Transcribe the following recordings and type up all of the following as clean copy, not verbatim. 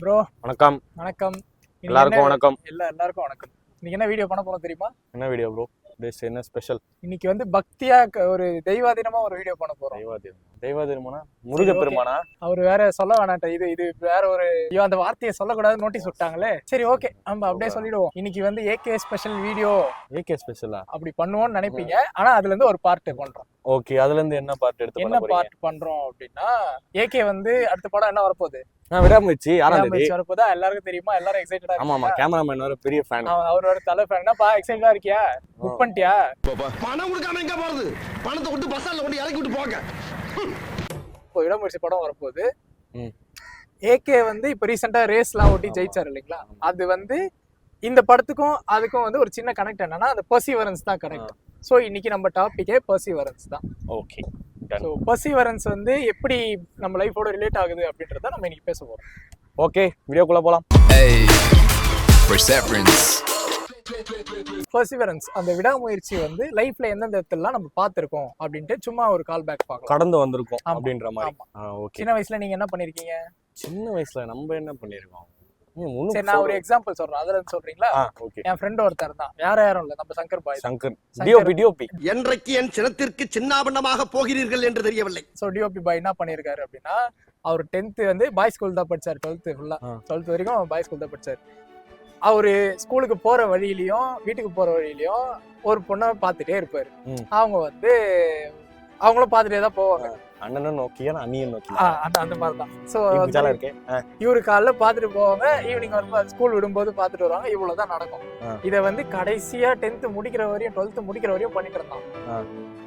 Bro வணக்கம். வணக்கம். எல்லாருக்கும் வணக்கம். எல்லாருக்கும் வணக்கம். இன்னைக்கு என்ன வீடியோ பண்ண போறோம் தெரியுமா? என்ன வீடியோ ப்ரோ? என்ன ஸ்பெஷல்? இன்னைக்கு வந்து பக்தியா ஒரு தெய்வாதீனமா ஒரு வீடியோ பண்ண போறோம். தெய்வாதீனமானா முருகப்பெருமானா? அவர் வேற சொல்ல வேணாட்ட, இது வேற ஒரு அந்த வார்த்தையை சொல்லக்கூடாது நோட்டீஸ் விட்டாங்களே. சரி ஓகே, நம்ம அப்படியே சொல்லிடுவோம். இன்னைக்கு வந்து ஏகே ஸ்பெஷல் வீடியோ. ஏகே ஸ்பெஷலா அப்படி பண்ணுவோம்னு நினைப்பீங்க, ஆனா அதுல இருந்து ஒரு பார்ட் பண்றோம். ஓகே, அதுல இருந்து என்ன பார்ட் எடுத்து என்ன பார்ட் பண்றோம் அப்படின்னா, ஏகே வந்து அடுத்த படம் என்ன வரப்போகுது? விடாமுயற்சி 6ஆம் தேதி வரப்போதா. எல்லாருக்கும் தெரியுமா? எல்லாரும் எக்ஸைட்டடா? ஆமா, கேமராமேன் வேற பெரிய ஃபேன். அவர் ஒரு தலை ஃபேன். என்னப்பா எக்ஸைட்டடா இருக்கியா? புக் பண்ணிட்டியா? பணம் கொடுக்காம எங்க போறது? பணத்தை கொண்டு பஸ் ஸ்டாண்ட்ல கொண்டு இறக்கி விட்டு போங்க. இப்போ விடாமுயற்சி படம் வரப்போகுது. ஏகே வந்து இப்ப ரீசெண்டா ரேஸ்லாம் ஓட்டி ஜெயிச்சாரு இல்லைங்களா? அது வந்து இந்த படத்துக்கும் அதுக்கும் வந்து ஒரு சின்ன கனெக்ட் என்னன்னா, அந்த பர்சிவரன்ஸ் தான் கனெக்ட். சோ இன்னைக்கு நம்ம டாபிக்கே பர்சிவரன்ஸ் தான். ஓகே. சோ பர்சிவரன்ஸ் வந்து எப்படி நம்ம லைஃபோட ரிலேட் ஆகுது அப்படின்றத நம்ம இன்னைக்கு பேச போறோம். ஓகே, வீடியோக்குள்ள போலாம். பர்சிவரன்ஸ், அந்த விடாமுயற்சி வந்து லைஃப்ல எந்தெந்த இடத்துலலாம் நம்ம பார்த்திருக்கோம் அப்படின்ட்டு சும்மா ஒரு கால் பேக் பார்க்கலாம். கடந்து வந்திருக்கோம் அப்படின்ற மாதிரி. ஓகே. சின்ன வயசுல நீங்க என்ன பண்ணிருக்கீங்க? சின்ன வயசுல நம்ம என்ன பண்ணிருக்கோம்? சரி, நான் ஒரு எக்ஸாம்பிள் சொல்றேன், அதுல இருந்து சொல்றீங்களா? என் ஃப்ரெண்ட் ஒருத்தர் தான், யாரும் இல்ல, நம்ம சங்கர் பாய். சங்கர் டிஓபி. என்றைக்கு என் சினத்திற்கு சின்னாபண்ணமாக போகிறீர்கள் என்று தெரியவில்லை. சோ டிஓபி பாய் என்ன பண்ணிருக்காரு அப்படின்னா, அவர் 10th வந்து பாய் ஸ்கூல் தான் படிச்சாரு. 12th ஃபுல்லா 12th வரைக்கும் பாய் ஸ்கூல் தான் படிச்சாரு. அவரு ஸ்கூலுக்கு போற வழியிலயும் வீட்டுக்கு போற வழியிலயும் ஒரு பொண்ணை பாத்துட்டே இருப்பாரு. அவங்க வந்து அவங்களும் பாத்துட்டே தான் போவாங்க. அண்ணனும் நோக்கியா அண்ணியும் நோக்கி அந்த மாதிரிதான். சோ இவரு காலைல பாத்துட்டு போவாங்க, ஈவினிங் வரும்போது ஸ்கூல் விடும்போது பாத்துட்டு வருவாங்க. இவ்வளவுதான் நடக்கும். இத வந்து கடைசியா 10th முடிக்கிற வரையும் 12th முடிக்கிற வரையும் பண்ணிட்டு இருந்தான்.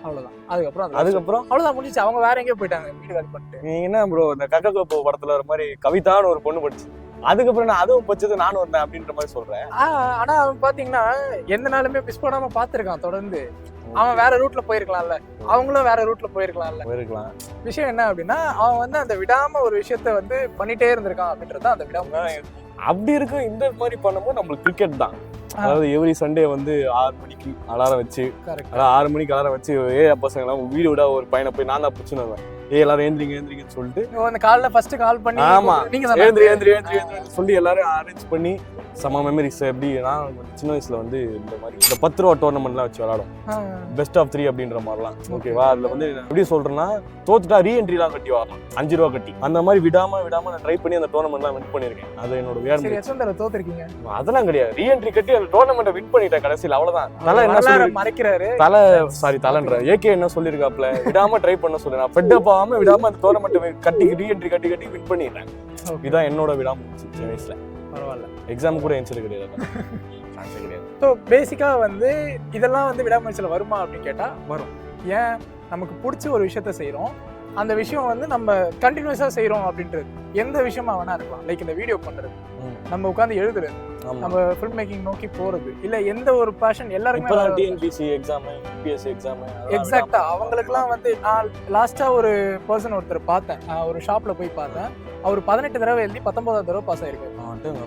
அவ்வளவுதான். அதுக்கப்புறம் அவ்வளவுதான் முடிஞ்சிச்சு. அவங்க வேற எங்கேயோ போயிட்டாங்க வீடு காலி பண்ணிட்டு. நீ என்ன ப்ரோ, இந்த கக்கோ படத்துல ஒரு மாதிரி கவிதான்னு ஒரு பொண்ணு படிச்சு, அதுக்கப்புறம் நான் அதுவும் படிச்சது நானும் இருந்தேன் அப்படின்ற மாதிரி சொல்றேன். ஆனா அவன் பாத்தீங்கன்னா எந்த நாளுமே மிஸ் பண்ணாம பாத்துருக்கான் தொடர்ந்து. அவன் வேற ரூட்ல போயிருக்கலாம்ல, அவங்களும் வேற ரூட்ல போயிருக்கலாம். விஷயம் என்ன அப்படின்னா, அவன் வந்து அந்த விடாம ஒரு விஷயத்த வந்து பண்ணிட்டே இருந்திருக்கான் அப்படின்றது அந்த விடாம. அப்படி இருக்கு. இந்த மாதிரி பண்ணும்போது நம்மளுக்கு கிரிக்கெட் தான். அதாவது எவ்ரி சண்டே வந்து 6 மணிக்கு அலாரம் வச்சு, 6 மணிக்கு அலாரம் வச்சு, பசங்க எல்லாம் வீடு விட ஒரு பையனை போய் நான் தான் பிடிச்சுன்னு எல்லாரும் ஏந்திரிங்கன்னு சொல்லிட்டு அந்த காலைல ஃபர்ஸ்ட் கால் பண்ணி, ஆமா ஏந்திரி சொல்லி எல்லாரும் அரேஞ்ச் பண்ணி சம மெமரிஸ். எப்படி நான் சின்ன வயசுல வந்து இந்த மாதிரி இந்த 10 ரூபா டோர்னமெண்ட்லாம் வச்சு விளையாடும், பெஸ்ட் ஆஃப் 3 அப்படின்ற மாதிரிலாம். ஓகேவா? அதுல வந்து எப்படி சொல்றேன்னா, தோத்துட்டா ரீஎன்ட்ரிலாம் கட்டி வரலாம், 5 ரூபா கட்டி. அந்த மாதிரி விடாம நான் ட்ரை பண்ணி அந்த டோர்னமெண்ட்லாம் வின் பண்ணிருக்கேன். அது என்னோட வேற. தோத்துருக்கீங்க அதெல்லாம் கிடையாது, ரீஎன்ட்ரி கட்டி அந்த டோர்னமெண்ட்டை வின் பண்ணிட்டேன் கடைசியில். அவ்வளவுதான். தலை என்ன மறைக்கிறாரு, தலைன்ற ஏகே என்ன சொல்லியிருக்காப்ல, விடாம ட்ரை பண்ண சொல்லு. நான் ஃபெட் அப் ஆகாம விடாம அந்த டோர்னமெண்ட்டை கட்டி ரீஎன்ட்ரி கட்டி வின் பண்ணிட்டேன். இதுதான் என்னோட விடாமுயற்சி சின்ன வயசுல. பரவாயில்ல, எக்ஸாம் கூட என்சர் கிடையாது. ஸோ பேசிக்காக வந்து இதெல்லாம் வந்து விடாமுயற்சியில் வருமா அப்படின்னு கேட்டால் வரும். ஏன்? நமக்கு பிடிச்ச ஒரு விஷயத்த செய்கிறோம், அந்த விஷயம் வந்து நம்ம கண்டினியூஸாக செய்கிறோம் அப்படின்றது எந்த விஷயமா வேணா இருக்கலாம். லைக் இந்த வீடியோ பண்ணுறது, நம்ம உட்காந்து எழுதுறது, நம்ம ஃபில்ம் மேக்கிங் நோக்கி போறது, இல்ல எந்த ஒரு பேஷன் எல்லாருக்குமே. டிஎன்பிஎஸ்சி எக்ஸாம், யூபிஎஸ்சி எக்ஸாம், எக்ஸாக்ட்டா அவங்களுக்குலாம் வந்து நான் லாஸ்டா ஒரு பர்சன் ஒருத்தர் பார்த்தேன், ஒரு ஷாப்ல போய் பார்த்தேன். அவர் 18 தடவை எழுதி 19வது தடவை பாஸ் ஆயிருக்காரு.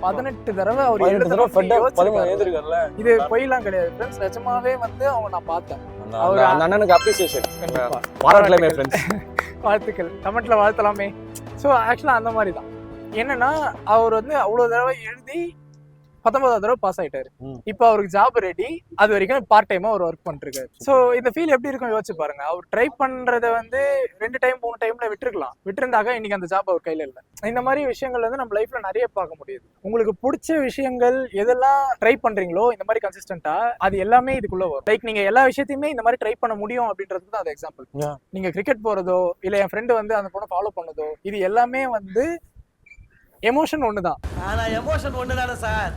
18 தடவை அவர் எழுதிருக்காருல்ல. இது பொய்லாம் கிடையாது ஃப்ரெண்ட்ஸ், நிஜமாவே வந்து அவங்க நான் பார்த்தேன். அவர் அண்ணனுக்கு அப்ரிசியேஷன், பாராட்டலாமே ஃப்ரெண்ட்ஸ், வாழ்த்துக்கள், கமெண்ட்ல வாழ்த்தலாமே. ஸோ ஆக்சுவலா அந்த மாதிரி தான். என்னன்னா அவர் வந்து அவ்வளவு தடவை எழுதி 19வது தடவை பாஸ் ஆயிட்டாரு. இப்போ அவருக்கு ஜாப் ரெடி. அது வரைக்கும் பார்ட் டைமா ஒரு ஒர்க் பண்ணிருக்காரு. சோ இந்த ஃபீல் எப்படி இருக்கும் யோசிச்சு பாருங்க. அவர் ட்ரை பண்றத வந்து 2 டைம் 3 டைம்ல விட்டுருந்தாங்க, இன்னைக்கு அந்த ஜாப் அவர் கையில இல்ல. இந்த மாதிரி விஷயங்கள் வந்து நம்ம லைஃப்ல நிறைய பார்க்க முடியுது. உங்களுக்கு பிடிச்ச விஷயங்கள் எதெல்லாம் ட்ரை பண்றீங்களோ இந்த மாதிரி கன்சிஸ்டன்டா, அது எல்லாமே இதுக்குள்ள வரும். லைக் நீங்க எல்லா விஷயத்தையுமே இந்த மாதிரி ட்ரை பண்ண முடியும் அப்படின்றது தான் அது எக்ஸாம்பிள். நீங்க கிரிக்கெட் போறதோ, இல்ல என் ஃப்ரெண்டு வந்து அந்த பொண்ணை ஃபாலோ பண்ணதோ, இது எல்லாமே வந்து எமோஷன் ஒண்ணுதான். ஆனா எமோஷன் ஒண்ணுதானே சார்.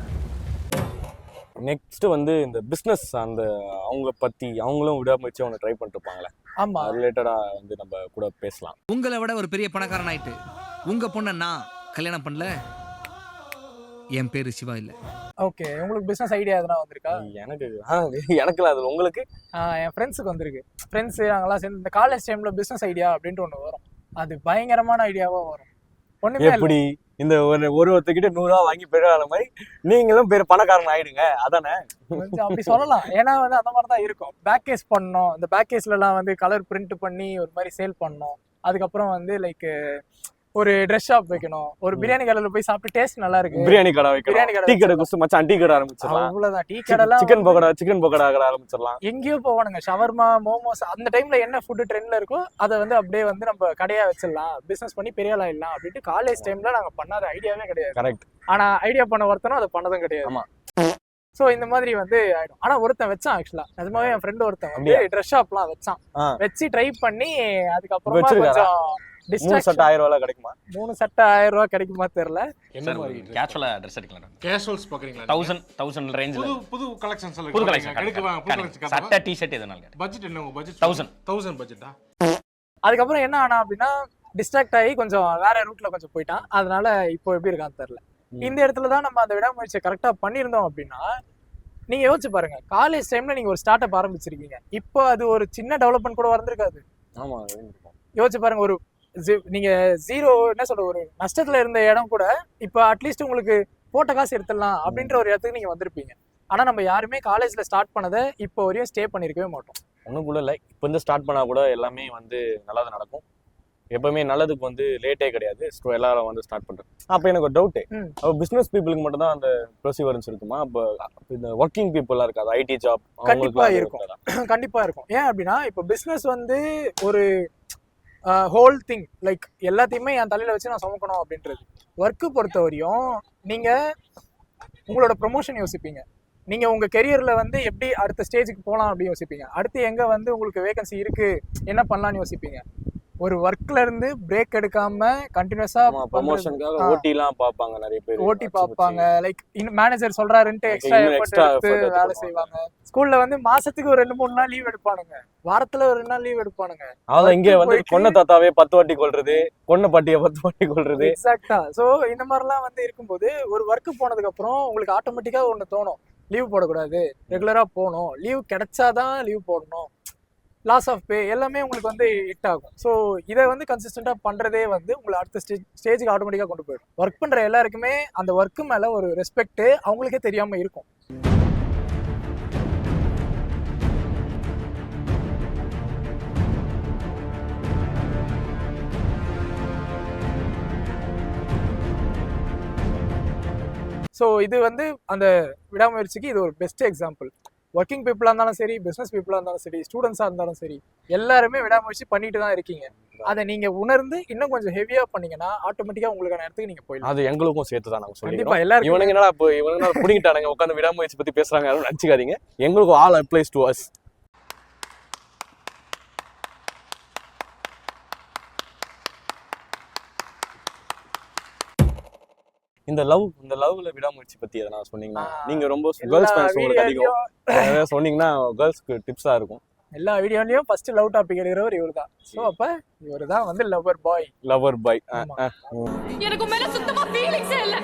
நெக்ஸ்ட் வந்து இந்த பிசினஸ், அந்த அவங்க பத்தி அவங்களும் விடாமுயற்சி அவங்க ட்ரை பண்ணிட்டு இருப்பாங்களே, ஆமா, ரிலேட்டடா வந்து நம்ம கூட பேசலாம். உங்களை விட ஒரு பெரிய பணக்காரன் ஆயிட்டு உங்க பொண்ணை நான் கல்யாணம் பண்ணல, என் பேரு சிவா இல்ல. ஓகே, உங்களுக்கு பிசினஸ் ஐடியா எதனா வந்திருக்கா? எனக்கு அது உங்களுக்கு என் ஃப்ரெண்ட்ஸுக்கு வந்திருக்கு. ஃப்ரெண்ட்ஸ் நாங்களாம் சேர்ந்து இந்த காலேஜ் டைம்ல பிசினஸ் ஐடியா அப்படின்ட்டு ஒன்று வரும். அது பயங்கரமான ஐடியாவா வரும். எப்படி இந்த ஒருத்தர்கிட்ட 100 ரூபா வாங்கி பெரிய மாதிரி நீங்களும் பெரிய பணக்காரன் ஆயிடுங்க, அதானே? அப்படி சொல்லலாம். ஏன்னா வந்து அந்த மாதிரி தான் இருக்கும். பேக் கேஸ் பண்ணோம், இந்த பேக் கேஸ்ல எல்லாம் வந்து கலர் பிரிண்ட் பண்ணி ஒரு மாதிரி சேல் பண்ணோம். அதுக்கப்புறம் வந்து லைக் ஒரு ட்ரெஸ் ஷாப் வைக்கணும், ஒரு பிரியாணி கடையில போய் சாப்பிட்டு டேஸ்ட் நல்லா இருக்கு, பிரியாணி கடை வைக்கணும், பிரியாணி கடை டீ கடை குஸ்து மச்சான் டீ கடை ஆரம்பிச்சிடலாம், அவ்வளவுதான். டீ கடைலாம் சிக்கன் பக்கோடா கடை ஆரம்பிச்சிடலாம். எங்கேயோ போவானுங்க, ஷவர்மா மோமோஸ் அந்த டைம்ல என்ன ஃபுட் ட்ரெண்ட்ல இருக்கோ அதை வந்து அப்படியே வந்து நம்ம கடையா வச்சிடலாம், பிசினஸ் பண்ணி பெரிய ஆள் ஆயிடலாம் அப்படின்ட்டு காலேஜ் டைம்ல நாங்க பண்ணாத ஐடியாவே கிடையாது. கரெக்ட். ஆனா ஐடியா பண்ண ஒருத்தனும் அதை பண்ணதும் கிடையாது. ஆமா. சோ இந்த மாதிரி வந்து ஆயிடும். ஆனா ஒருத்தன் வச்சான், ஆக்சுவலா நிஜமாவே என் ஃப்ரெண்ட் ஒருத்தன் வந்து ட்ரெஸ் ஷாப்லாம் வச்சான், வச்சு ட்ரை பண்ணி அதுக்கப்புறமா கொஞ்சம் 3 சட்டை 1000 ரூபாய் கிடைக்குமா? 3 சட்டை 1000 ரூபாய் கிடைக்குமா தெரியல. என்ன மாதிரி கேஷுவலா ட்ரெஸ் எடுக்கலாம்? கேஷுவல்ஸ் பாக்குறீங்களா? 1000 ரேஞ்சில புது கலெக்ஷன்ஸ் எல்லாம் புது கலெக்ஷன் சட்டை டி-ஷர்ட் எதனால பட்ஜெட் என்ன உங்க பட்ஜெட்? 1000 பட்ஜெட்டா? அதுக்கப்புறம் என்ன ஆனா அப்படின்னா டிஸ்ட்ராக்ட் ஆகி கொஞ்சம் வேற ரூட்ல கொஞ்சம் போயிட்டான். அதனால இப்போ எப்படி இருக்கான்னு தெரியல. இந்த இடத்துல தான் நம்ம அந்த விடாமுயற்சியை கரெக்டா பண்ணியிருந்தோம் அப்படின்னா, நீங்க யோசிச்சு பாருங்க, காலேஜ் டைம்ல நீங்க ஒரு ஸ்டார்ட் அப் ஆரம்பிச்சிருக்கீங்க, இப்போ அது ஒரு சின்ன டெவலப்மெண்ட் கூட வந்திருக்காது. ஆமா, யோசிச்சு பாருங்க, ஒரு நீங்க ஜீரோ என்ன சொல்ற ஒரு நஷ்டத்துல இருந்த இடம் கூட இப்போ அட்லீஸ்ட் உங்களுக்கு போட்ட காசு எடுத்துடலாம் அப்படின்ற ஒரு இடத்துக்கு நீங்க வந்திருப்பீங்க. ஆனா நம்ம யாருமே காலேஜ்ல ஸ்டார்ட் பண்ணதை இப்போ வரையும் ஸ்டே பண்ணிருக்கவே மாட்டோம். ஒண்ணுக்குள்ள இல்லை, இப்போ வந்து ஸ்டார்ட் பண்ணா கூட எல்லாமே வந்து நல்லா தான் நடக்கும். எப்பவுமே நல்லதுக்கு வந்து லேட்டே கிடையாது. எல்லாரும் வந்து ஸ்டார்ட் பண்றேன். அப்ப எனக்கு ஒரு டவுட், அப்போ பிசினஸ் பீப்புளுக்கு மட்டும் தான் அந்த ப்ரொசீவரன்ஸ் இருக்குமா? அப்போ இந்த ஒர்க்கிங் பீப்புளா இருக்காது, ஐடி ஜாப் கண்டிப்பா இருக்கும். கண்டிப்பா இருக்கும். ஏன் அப்படின்னா இப்போ பிசினஸ் வந்து ஒரு ஹோல் திங், லைக் எல்லாத்தையுமே என் தலையில வச்சு நான் சுமக்கணும் அப்படின்றது. ஒர்க்கு பொறுத்த வரையும் நீங்க உங்களோட ப்ரொமோஷன் யோசிப்பீங்க, நீங்க உங்க கெரியர்ல வந்து எப்படி அடுத்த ஸ்டேஜுக்கு போகலாம் அப்படின்னு யோசிப்பீங்க, அடுத்து எங்க வந்து உங்களுக்கு வேகன்சி இருக்கு என்ன பண்ணலாம்னு யோசிப்பீங்க. ஒரு ஒர்க்ல இருந்து பிரேக் எடுக்காம கண்டினியூஸா ப்ரமோஷனுக்காக ஓட்டிலாம் பார்ப்பாங்க, நிறைய பேர் ஓட்டி பார்ப்பாங்க. லைக் மேனேஜர் சொல்றாருன்ட்டு எக்ஸ்ட்ரா எஃபர்ட் எடுத்து வேலை செய்வாங்க. ஸ்கூல்ல வந்து மாசத்துக்கு ஒரு 2-3 நாள் லீவ் எடுப்பானுங்க, வாரத்துல ஒரு 2 நாள் லீவ் எடுப்பானுங்க. அதான் இங்க வந்து கொன்ன தாத்தாவே 10 வாட்டி கொல்றது, கொன்ன பாட்டியை 10 வாட்டி கொல்றது. எக்ஸாக்ட்டா. சோ இந்த மாதிரிலாம் வந்து இருக்கும்போது ஒரு ஒர்க் போனதுக்கு அப்புறம் உங்களுக்கு ஆட்டோமேட்டிக்கா ஒண்ணு தோணும், லீவ் போடக்கூடாது, ரெகுலரா போகணும், லீவ் கிடைச்சாதான் லீவ் போடணும், லாஸ் ஆஃப் பே எல்லாமே உங்களுக்கு வந்து ஹிட் ஆகும். ஸோ இதை வந்து கன்சிஸ்டண்டா பண்றதே வந்து உங்களை அடுத்த ஸ்டேஜுக்கு ஆட்டோமேட்டிக்கா கொண்டு போயிடும். ஒர்க் பண்ற எல்லாருக்குமே அந்த ஒர்க்கு மேல ஒரு ரெஸ்பெக்ட் அவங்களுக்கே தெரியாம இருக்கும். ஸோ இது வந்து அந்த விடாமுயற்சிக்கு இது ஒரு பெஸ்ட் எக்ஸாம்பிள். ஒர்க்கிங் பீப்புளாக இருந்தாலும் சரி, பிஸ்னஸ் பீப்புளாக இருந்தாலும் சரி, ஸ்டூடெண்ட்ஸாக இருந்தாலும் சரி, எல்லாருமே விடாமுயற்சி பண்ணிட்டு தான் இருக்கீங்க. அதை நீங்க உணர்ந்து இன்னும் கொஞ்சம் ஹெவியா பண்ணீங்கன்னா ஆட்டோமேட்டிக்கா உங்களுக்கான இடத்துக்கு நீங்க போயிடலாம். அது எங்களுக்கும் சேர்த்து தான் நாங்க கண்டிப்பா சொல்லிடுறோம். எல்லாரும் இவனுங்க என்னடா இப்போ இவனுங்க புடிங்கிட்டானுங்க உட்காந்து விடாமுயற்சி பத்தி பேசுறாங்க நினைச்சுக்காதீங்க. எங்களுக்கும் ஆல் அப்ளைஸ் டு அஸ். இந்த லவ்ல விடாமுயற்சி பத்தி எதனா சொன்னீங்கன்னா, நீங்க ரொம்ப கேர்ள்ஸ் ஃபேன்ஸ் உங்களுக்கு அதிகம் சொன்னீங்கன்னா கேர்ள்ஸ்க்கு டிப்ஸா இருக்கும். எல்லா வீடியோலயும் ஃபர்ஸ்ட் லவ் டாபிக் எடுக்கிறவர் இவர்தான். சோ அப்ப இவர்தான் வந்து லவர் பாய். எனக்கு மேல சுத்தமா ஃபீலிங்ஸே இல்ல.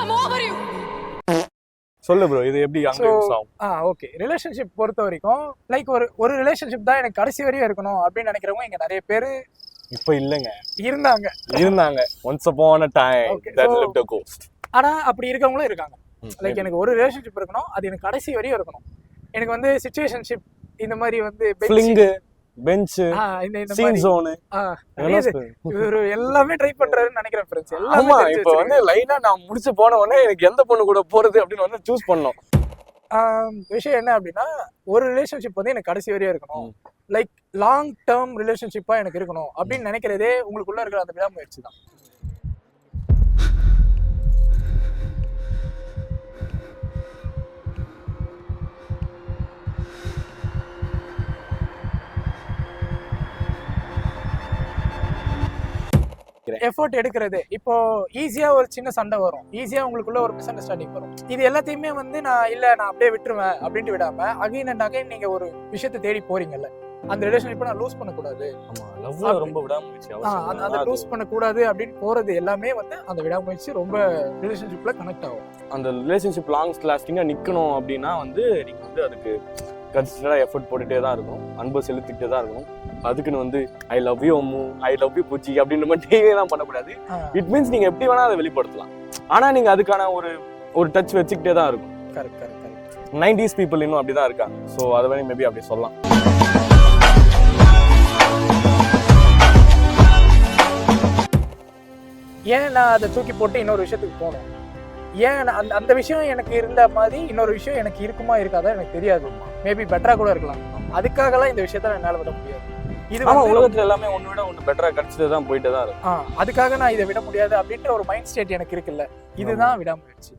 I'm over you. சொல்லு bro, இது எப்படி அங்க யூஸ் ஆகும்? ஓகே. ரிலேஷன்ஷிப் பொறுத்த வரைக்கும் லைக் ஒரு ரிலேஷன்ஷிப் தான் எனக்கு கடைசி வரையும் இருக்கணும் அப்படின்னு நினைக்கிறவங்க இங்க நிறைய பேர் இப்ப இல்லங்க, இருந்தாங்க once upon a time that lived a ghost. ஆனா அப்படி இருக்கவங்களும் இருக்காங்க. லைக் எனக்கு ஒரு ரிலேஷன்ஷிப் இருக்கணும், அது எனக்கு கடைசி வரையும் இருக்கணும். எனக்கு வந்து சிச்சுவேஷன்ஷிப் இந்த மாதிரி வந்து ஃபிளிங் பெஞ்ச் இந்த சீன் ஜோன் இவரு எல்லாமே ட்ரை பண்றாருன்னு நினைக்கிறேன் ஃப்ரெண்ட்ஸ். ஆமா, இப்போ வந்து லைனா நான் முடிச்சு போன உடனே எனக்கு எந்த பொண்ணு கூட போறது அப்படின்னு வந்து சூஸ் பண்ணோம். விஷயம் என்ன அப்படின்னா, ஒரு ரிலேஷன்ஷிப் வந்து எனக்கு கடைசி வரையும் இருக்கணும், லைக் லாங் டேர்ம் ரிலேஷன்ஷிப்பா எனக்கு இருக்கணும் அப்படின்னு நினைக்கிறதே உங்களுக்குள்ள இருக்கிற அந்த விடாமுயற்சி தான். எஃபோர்ட் எடுக்கிறது. இப்போ ஈஸியா ஒரு சின்ன சண்டை வரும், ஈஸியா உங்களுக்குள்ள ஒரு மிஸ் அண்டர்ஸ்டாண்டிங் வரும். இது எல்லாத்தையுமே வந்து நான் அப்படியே விட்டுருவேன் அப்படின்ட்டு விடாம அகைன் அண்ட் அகைன் நீங்க ஒரு விஷயத்தை தேடி போறீங்கல்ல, அந்த ரிலேஷன்ஷிப்பை நான் லூஸ் பண்ணக்கூடாது. ஆமா, லவ்ல ரொம்ப விடாமுயற்சி அவசியம். அந்த லூஸ் பண்ணக்கூடாது அப்படின்னு போறது எல்லாமே வந்து அந்த விடாமுயற்சி ரொம்ப ரிலேஷன்ஷிப்ல கனெக்ட் ஆகும். அந்த ரிலேஷன்ஷிப் லாங் லாஸ்டிங்கா நிக்கணும் அப்படின்னா வந்து நீங்க வந்து அதுக்கு கன்சிஸ்டண்டா எஃபர்ட் போட்டுட்டே தான் இருக்கணும், அன்பு செலுத்திட்டே தான் இருக்கணும். அதுக்குன்னு வந்து I love you Ammu, I love you பூச்சி அப்படின்னு மட்டும் எல்லாம் பண்ணக்கூடாது. இட் மீன்ஸ் நீங்க எப்படி வேணா அதை வெளிப்படுத்தலாம், ஆனா நீங்க அதுக்கான ஒரு டச் வச்சுக்கிட்டே தான் இருக்கும். கரெக்ட். 90s பீப்புள் இன்னும் அப்படிதான் இருக்காங்க. ஸோ அதை வேணும் மேபி அப்படி சொல்லலாம். ஏன் நான் அதை தூக்கி போட்டு இன்னொரு விஷயத்துக்கு போகணும்? ஏன் அந்த அந்த விஷயம் எனக்கு இருந்த மாதிரி இன்னொரு விஷயம் எனக்கு இருக்குமா இருக்காதா எனக்கு தெரியாது. மேபி பெட்டரா கூட இருக்கலாம். அதுக்காகலாம் இந்த விஷயத்த என்னால விட முடியாது. இது உலகத்துல எல்லாமே ஒன்னு விட ஒன்று பெட்டரா கிடைச்சிட்டு தான் போயிட்டு தான் இருக்கும். அதுக்காக நான் இதை விட முடியாது அப்படின்ற ஒரு மைண்ட் ஸ்டேட் எனக்கு இருக்குல்ல, இதுதான் விடாமுயற்சி.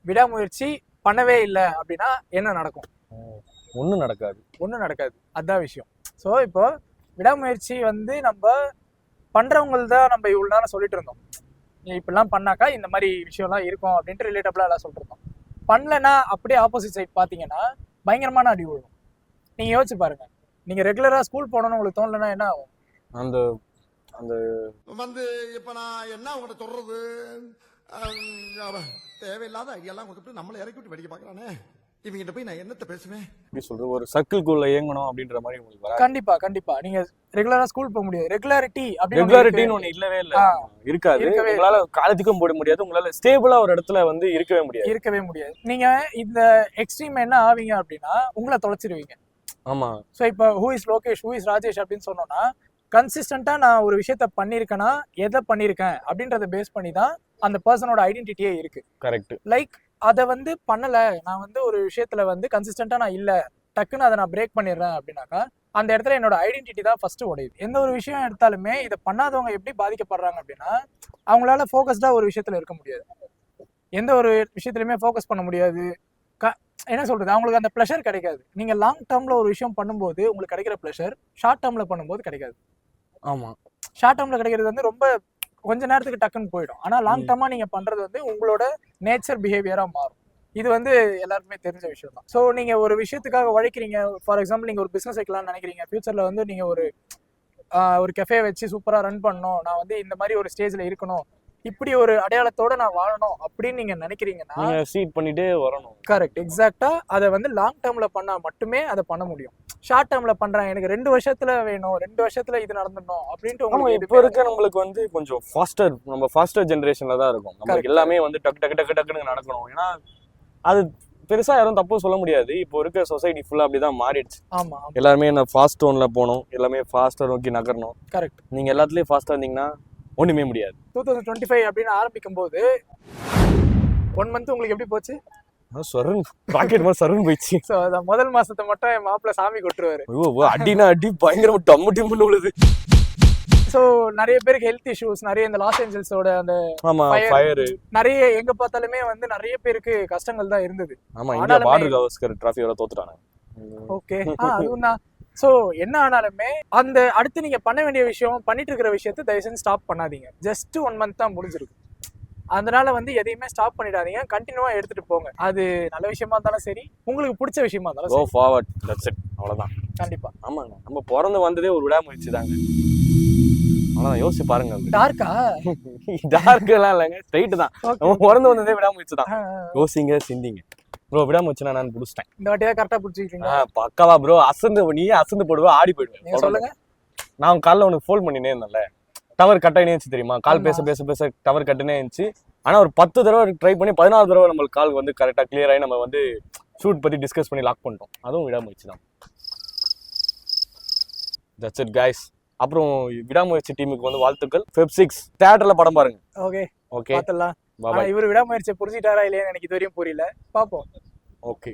விடாமுயற்சி பண்ணவே இல்லை அப்படின்னா என்ன நடக்கும்? ஒன்றும் நடக்காது. அதுதான் விஷயம். ஸோ இப்போ விடாமுயற்சி நம்ம பண்றவங்களுக்கு தான் நம்ம இவ்வளவு நேரம் சொல்லிட்டு இருந்தோம். இப்படிலாம் பண்ணாக்கா இந்த மாதிரி விஷயம்லாம் இருக்கும் அப்படின்ட்டு ரிலேட்டபிளா எல்லாம் சொல்லிட்டு இருந்தோம். பண்ணலன்னா அப்படியே ஆப்போசிட் சைட் பாத்தீங்கன்னா பயங்கரமான அடி விழும். நீங்க யோசிச்சு பாருங்க, நீங்க ரெகுலரா ஸ்கூல் போகணும்னு உங்களுக்கு தோணலன்னா என்ன ஆகும்? அந்த அந்த இப்ப நான் என்ன உங்கள்கிட்ட சொல்றது, தேவையில்லாத ஐடியாலாம் கொடுத்துட்டு நம்மளை இறக்கி விட்டு படிக்க பாக்குறானே, இவங்கிட்ட போய் நான் என்னத்த பேசுவேன்? எப்படி சொல்றது, ஒரு சர்க்கிள்குள்ள இயங்கணும் அப்படின்ற மாதிரி உங்களுக்கு வராது. கண்டிப்பா நீங்க ரெகுலரா ஸ்கூல் போக முடியாது. ரெகுலாரிட்டின்னு ஒண்ணு இல்லவே இல்ல, இருக்காது. உங்களால காலேஜுக்கும் போட முடியாது, உங்களால ஸ்டேபிளா ஒரு இடத்துல இருக்கவே முடியாது. நீங்க இந்த எக்ஸ்ட்ரீம் என்ன ஆவீங்க அப்படின்னா உங்களை தொலைச்சிருவீங்க. ஆமா. சோ இப்போ who is Lokesh, who is Rajesh அப்படின்னு சொன்னோம்னா கன்சிஸ்டன்டா நான் ஒரு விஷயத்த பண்ணிருக்கேன்னா எதை பண்ணிருக்கேன் அப்படின்றத பேஸ் பண்ணி தான் அந்த பர்சனோட ஐடென்டிட்டியே இருக்கு. கரெக்ட். லைக் அதை பண்ணல, நான் ஒரு விஷயத்துல கன்சிஸ்டன்டா நான் இல்ல, டக்குன்னு அதை நான் பிரேக் பண்ணிடுறேன் அப்படின்னாக்கா அந்த இடத்துல என்னோட ஐடென்டிட்டி தான் ஃபர்ஸ்ட் உடையுது. எந்த ஒரு விஷயம் எடுத்தாலுமே இதை பண்ணாதவங்க எப்படி பாதிக்கப்படுறாங்க அப்படின்னா அவங்களால ஃபோக்கஸ்டா ஒரு விஷயத்துல இருக்க முடியாது, எந்த ஒரு விஷயத்துலயுமே ஃபோக்கஸ் பண்ண முடியாது. என்ன சொல்றது, அவங்களுக்கு அந்த ப்ளஷர் கிடைக்காது. நீங்க லாங் டேர்ம்ல ஒரு விஷயம் பண்ணும்போது உங்களுக்கு கிடைக்கிற ப்ளஷர் ஷார்ட் டேர்ம்ல பண்ணும்போது கிடைக்காது. ஆமா, ஷார்ட் டேர்ம்ல கிடைக்கிறது ரொம்ப கொஞ்ச நேரத்துக்கு டக்குன்னு போயிடும். ஆனா லாங் டேர்மா நீங்க பண்றது உங்களோட நேச்சர் பிஹேவியரா மாறும். இது எல்லாருக்குமே தெரிஞ்ச விஷயம் தான். ஸோ நீங்க ஒரு விஷயத்துக்காக உழைக்கிறீங்க. ஃபார் எக்ஸாம்பிள் நீங்க ஒரு பிசினஸ் வைக்கலாம்னு நினைக்கிறீங்க. ஃபியூச்சர்ல நீங்க ஒரு கெஃபே வச்சு சூப்பரா ரன் பண்ணணும், நான் இந்த மாதிரி ஒரு ஸ்டேஜ்ல இருக்கணும், இப்படி ஒரு அடையாளத்தோட நான் வாழணும் அப்படின்னு நீங்க நினைக்கிறீங்கன்னா சீட் பண்ணிட்டே வரணும். கரெக்ட், எக்ஸாக்டா. அதை லாங் டேர்ம்ல பண்ணா மட்டுமே அதை பண்ண முடியும். ஷார்ட் டேர்ம்ல பண்றேன், எனக்கு 2 வருஷத்துல வேணும், 2 வருஷத்துல இது நடந்துடணும் அப்படின்ட்டு உங்களுக்கு இப்போ இருக்க நம்மளுக்கு கொஞ்சம் ஃபாஸ்டர் ஜெனரேஷன்ல தான் இருக்கும். நமக்கு எல்லாமே டக்குன்னு நடக்கணும். ஏன்னா அது பெருசா யாரும் தப்பு சொல்ல முடியாது. இப்போ இருக்க சொசைட்டி ஃபுல்லா அப்படிதான் மாறிடுச்சு. ஆமா, எல்லாருமே ஃபாஸ்ட் டோன்ல போகணும், எல்லாமே ஃபாஸ்டா நோக்கி நகரணும். கரெக்ட். நீங்க எல்லாத்துலயும் ஃபாஸ்டா இருந்தீங்கன்னா ஒண்ணுமே முடியாது. 2025 அப்படின்னு ஆரம்பிக்கும் போது 1 மந்த் உங்களுக்கு எப்படி போச்சு? ராக்கெட் மாதிரி சருன்னு போயிடுச்சு. சோ அதான் முதல் மாசத்தை மட்டும் என் மாப்பிள்ள சாமி கொட்டுருவாரு. அடினா அடி பயங்கரமா டம்மு டிம்முன்னு விழுது. சோ நிறைய பேருக்கு ஹெல்த் இஷ்யூஸ், நிறைய இந்த லாஸ் ஏஞ்சல்ஸோட அந்த ஃபயர் நிறைய எங்க பார்த்தாலுமே நிறைய பேருக்கு கஷ்டங்கள் தான் இருந்தது. ஆமா, இந்தியா பார்டர் கவாஸ்கர் டிராஃபியோட தோத்துட்டாங்க. ஓகே, அதுவும் தான். சோ என்ன ஆனாலுமே அந்த அடுத்து நீங்க பண்ண வேண்டிய விஷயம், பண்ணிட்டு இருக்கிற விஷயத்தை தயவு செஞ்சு ஸ்டாப் பண்ணாதீங்க. ஜஸ்ட் 1 மந்த் தான் முடிஞ்சிருக்கு. அதனால எதையுமே ஸ்டாப் பண்ணிடாதீங்க, கண்டினியூவா எடுத்துட்டு போங்க. அது நல்ல விஷயமா இருந்தாலும் சரி, உங்களுக்கு பிடிச்ச விஷயமா இருந்தாலும் கோ ஃபார்வர்ட், தட்ஸ் இட், அவ்வளவுதான். கண்டிப்பா. ஆமாங்க, நம்ம பிறந்து வந்ததே ஒரு விடாமுயற்சி தாங்க. அவ்வளவுதான், யோசிச்சு பாருங்க. டார்க்கா? டார்க்கெல்லாம் இல்லைங்க, ஸ்ட்ரைட் தான். நம்ம பிறந்து வந்ததே விடாமுயற்சி தான். யோசிங்க, சிந்திங்க. ப்ரோ, விடாமுயற்சினா நான் பிடிச்சிட்டேன். இந்த வாட்டியா கரெக்டா பிடிச்சிருக்கீங்க? பக்காவா ப்ரோ. நீயே அசந்து போடுவா, ஆடி போயிடுவேன். சொல்லுங்க. நான் காலைல உனக்கு ஃபோன் பண்ணினே இருந்தேன்ல, டவர் கட் ஆகினே இருந்துச்சு தெரியுமா? கால் பேச பேச பேச டவர் கட்டுனே இருந்துச்சு. ஆனா ஒரு 10 தடவை ட்ரை பண்ணி 14 தடவை நம்மளுக்கு கால் கரெக்டா கிளியர் ஆகி நம்ம ஷூட் பத்தி டிஸ்கஸ் பண்ணி லாக் பண்ணிட்டோம். அதுவும் விடாமுயற்சி தான். That's it guys. அப்புறம் விடாமுயற்சி டீமுக்கு வாழ்த்துக்கள். Feb 6 தியேட்டர்ல படம் பாருங்க. ஓகே ஓகே, பாத்துடலாம். இவரு விடாமுயற்சியை புரிஞ்சிட்டாரா இல்லையான்னு எனக்கு இது வரையும் புரியல. பாப்போம். ஓகே.